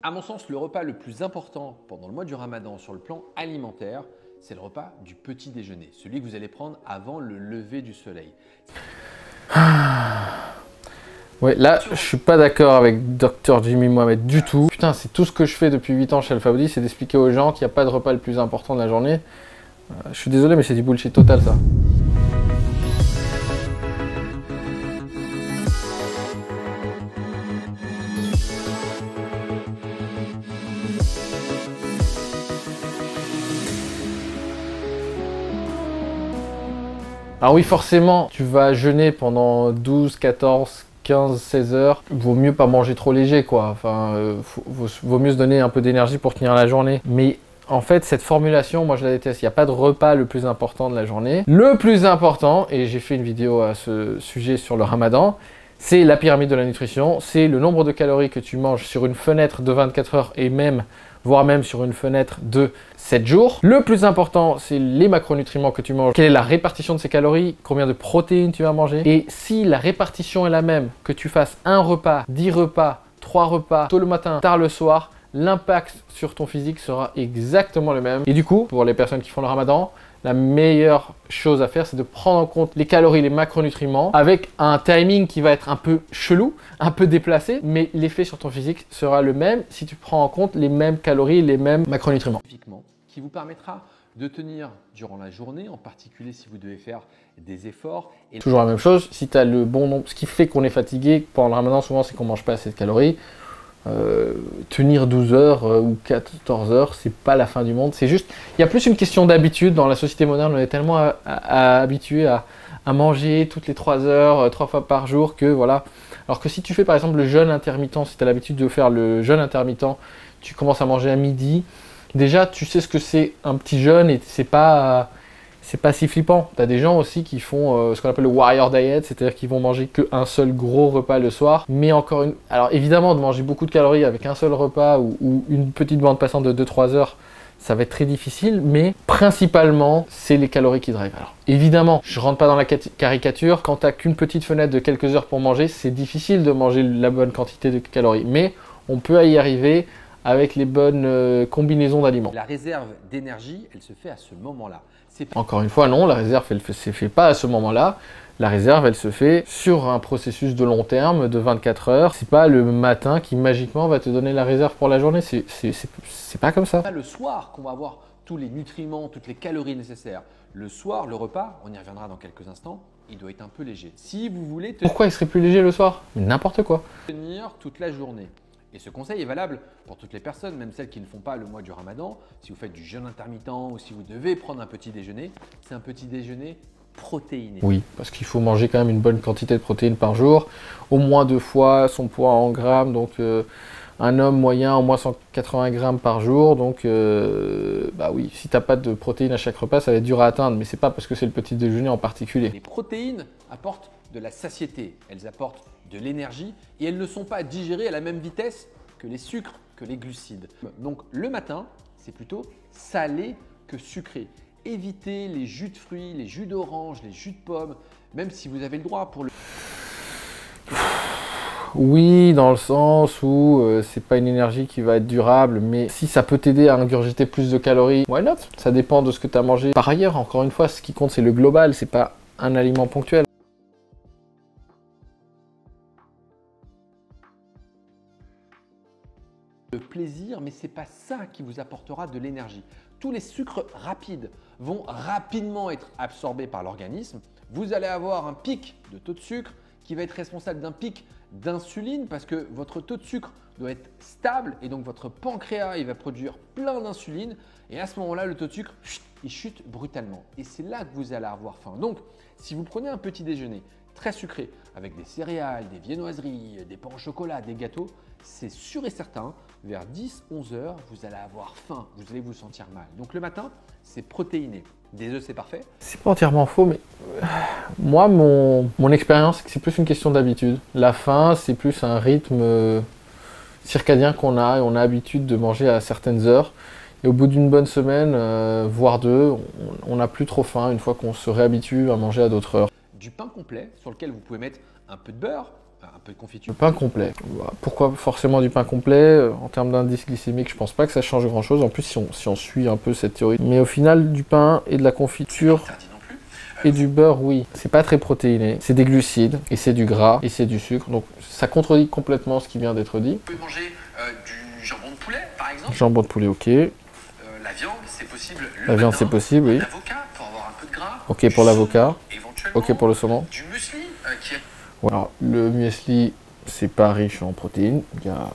À mon sens, le repas le plus important pendant le mois du Ramadan sur le plan alimentaire, c'est le repas du petit déjeuner, celui que vous allez prendre avant le lever du soleil. Ouais, là, je suis pas d'accord avec Dr Jimmy Mohamed du tout. Putain, c'est tout ce que je fais depuis 8 ans chez Alpha Body, c'est d'expliquer aux gens qu'il n'y a pas de repas le plus important de la journée. Je suis désolé, mais c'est du bullshit total, ça. Alors oui, forcément, tu vas jeûner pendant 12, 14, 15, 16 heures. Vaut mieux pas manger trop léger, quoi. Enfin, vaut mieux se donner un peu d'énergie pour tenir la journée. Mais en fait, cette formulation, moi je la déteste. Il n'y a pas de repas le plus important de la journée. Le plus important, et j'ai fait une vidéo à ce sujet sur le Ramadan, c'est la pyramide de la nutrition. C'est le nombre de calories que tu manges sur une fenêtre de 24 heures et même, voire même sur une fenêtre de 7 jours. Le plus important, c'est les macronutriments que tu manges. Quelle est la répartition de ces calories? Combien de protéines tu vas manger? Et si la répartition est la même, que tu fasses un repas, 10 repas, 3 repas, tôt le matin, tard le soir, l'impact sur ton physique sera exactement le même. Et du coup, pour les personnes qui font le Ramadan, la meilleure chose à faire, c'est de prendre en compte les calories, les macronutriments, avec un timing qui va être un peu chelou, un peu déplacé, mais l'effet sur ton physique sera le même si tu prends en compte les mêmes calories, les mêmes macronutriments. Qui vous permettra de tenir durant la journée, en particulier si vous devez faire des efforts. Et toujours la même chose, si tu as le bon nombre, ce qui fait qu'on est fatigué pendant le Ramadan, souvent c'est qu'on ne mange pas assez de calories. Tenir 12 heures ou 14 heures, c'est pas la fin du monde. C'est juste, il y a plus une question d'habitude. Dans la société moderne, on est tellement habitué à manger toutes les 3 heures, 3 fois par jour, que voilà. Alors que si tu fais par exemple le jeûne intermittent, si tu as l'habitude de faire le jeûne intermittent, tu commences à manger à midi. Déjà, tu sais ce que c'est un petit jeûne et c'est pas si flippant. Tu as des gens aussi qui font ce qu'on appelle le warrior diet, c'est-à-dire qu'ils vont manger qu'un seul gros repas le soir. Mais encore une... Alors évidemment, de manger beaucoup de calories avec un seul repas ou une petite bande passante de 2-3 heures, ça va être très difficile, mais principalement, c'est les calories qui drivent. Alors évidemment, je rentre pas dans la caricature. Quand tu n'as qu'une petite fenêtre de quelques heures pour manger, c'est difficile de manger la bonne quantité de calories. Mais on peut y arriver avec les bonnes combinaisons d'aliments. La réserve d'énergie, elle se fait à ce moment-là. Encore une fois, non, la réserve, elle ne se fait pas à ce moment-là. La réserve, elle se fait sur un processus de long terme, de 24 heures. C'est pas le matin qui magiquement va te donner la réserve pour la journée. C'est pas comme ça. Le soir qu'on va avoir tous les nutriments, toutes les calories nécessaires. Le soir, le repas, on y reviendra dans quelques instants, il doit être un peu léger. Si vous voulez Pourquoi il serait plus léger le soir? N'importe quoi. Tenir toute la journée. Et ce conseil est valable pour toutes les personnes, même celles qui ne font pas le mois du Ramadan. Si vous faites du jeûne intermittent ou si vous devez prendre un petit déjeuner, c'est un petit déjeuner protéiné. Oui, parce qu'il faut manger quand même une bonne quantité de protéines par jour, au moins 2 fois son poids en grammes, donc un homme moyen au moins 180 grammes par jour, donc bah oui, si tu n'as pas de protéines à chaque repas, ça va être dur à atteindre, mais c'est pas parce que c'est le petit déjeuner en particulier. Les protéines apportent de la satiété, elles apportent de l'énergie et elles ne sont pas digérées à la même vitesse que les sucres, que les glucides. Donc le matin, c'est plutôt salé que sucré. Évitez les jus de fruits, les jus d'orange, les jus de pommes, même si vous avez le droit pour le... Oui, dans le sens où c'est pas une énergie qui va être durable, mais si ça peut t'aider à ingurgiter plus de calories, why not? Ça dépend de ce que tu as mangé. Par ailleurs, encore une fois, ce qui compte, c'est le global, c'est pas un aliment ponctuel. Le plaisir, mais c'est pas ça qui vous apportera de l'énergie. Tous les sucres rapides vont rapidement être absorbés par l'organisme. Vous allez avoir un pic de taux de sucre qui va être responsable d'un pic d'insuline parce que votre taux de sucre doit être stable et donc votre pancréas il va produire plein d'insuline et à ce moment-là le taux de sucre il chute brutalement et c'est là que vous allez avoir faim. Donc si vous prenez un petit déjeuner très sucré avec des céréales, des viennoiseries, des pains au chocolat, des gâteaux, c'est sûr et certain, vers 10-11 heures, vous allez avoir faim, vous allez vous sentir mal. Donc le matin, c'est protéiné. Des œufs, c'est parfait. C'est pas entièrement faux, mais moi, mon expérience, c'est que c'est plus une question d'habitude. La faim, c'est plus un rythme circadien qu'on a et on a l'habitude de manger à certaines heures. Et au bout d'une bonne semaine, voire 2, on n'a plus trop faim une fois qu'on se réhabitue à manger à d'autres heures. Du pain complet sur lequel vous pouvez mettre un peu de beurre, un peu de confiture. Le pain complet. Pourquoi forcément du pain complet? En termes d'indice glycémique, je pense pas que ça change grand chose. En plus, si on suit un peu cette théorie. Mais au final, du pain et de la confiture et du beurre, oui. C'est pas très protéiné. C'est des glucides et c'est du gras et c'est du sucre. Donc ça contredit complètement ce qui vient d'être dit. Vous pouvez manger du jambon de poulet, par exemple. Jambon de poulet, ok. La viande, c'est possible. La viande, c'est possible, oui. L'avocat, pour avoir un peu de gras. Ok pour l'avocat. Éventuellement. Ok pour le saumon. Du muesli, qui est... Voilà, le muesli, c'est pas riche en protéines. Il y a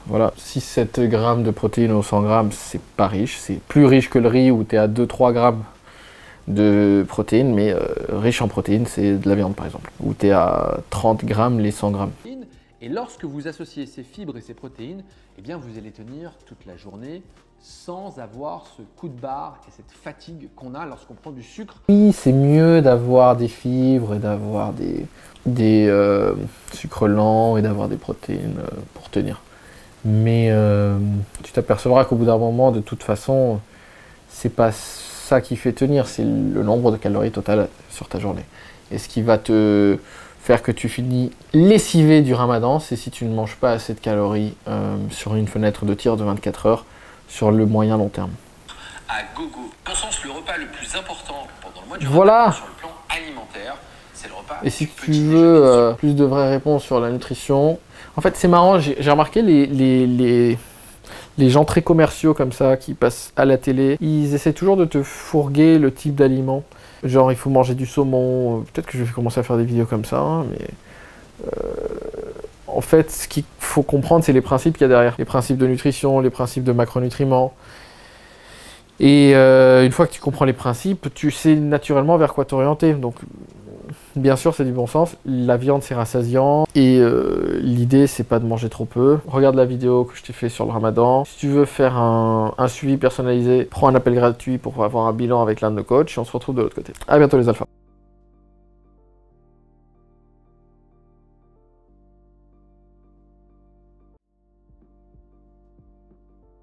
voilà, 6-7 grammes de protéines au 100 grammes, c'est pas riche. C'est plus riche que le riz où tu es à 2-3 grammes de protéines, mais riche en protéines, c'est de la viande par exemple, où tu es à 30 grammes les 100 grammes. Et lorsque vous associez ces fibres et ces protéines, eh bien vous allez tenir toute la journée sans avoir ce coup de barre et cette fatigue qu'on a lorsqu'on prend du sucre. Oui, c'est mieux d'avoir des fibres et d'avoir des sucres lents et d'avoir des protéines pour tenir. Mais tu t'apercevras qu'au bout d'un moment, de toute façon, c'est pas ça qui fait tenir, c'est le nombre de calories totales sur ta journée. Et ce qui va te faire que tu finis lessivé du ramadan, c'est si tu ne manges pas assez de calories sur une fenêtre de tir de 24 heures sur le moyen long terme. À gogo. À mon sens, le repas le plus important pendant le mois du voilà. Ramadan sur le plan alimentaire, c'est le repas. Et si tu veux plus de vraies réponses sur la nutrition, en fait c'est marrant, j'ai remarqué les gens très commerciaux comme ça qui passent à la télé, ils essaient toujours de te fourguer le type d'aliment. Genre il faut manger du saumon, peut-être que je vais commencer à faire des vidéos comme ça, hein, mais en fait ce qu'il faut comprendre c'est les principes qu'il y a derrière. Les principes de nutrition, les principes de macronutriments. Et une fois que tu comprends les principes, tu sais naturellement vers quoi t'orienter. Donc bien sûr c'est du bon sens, la viande c'est rassasiant et l'idée c'est pas de manger trop peu. Regarde la vidéo que je t'ai fait sur le ramadan. Si tu veux faire un suivi personnalisé, prends un appel gratuit pour avoir un bilan avec l'un de nos coachs et on se retrouve de l'autre côté. A bientôt les alphas.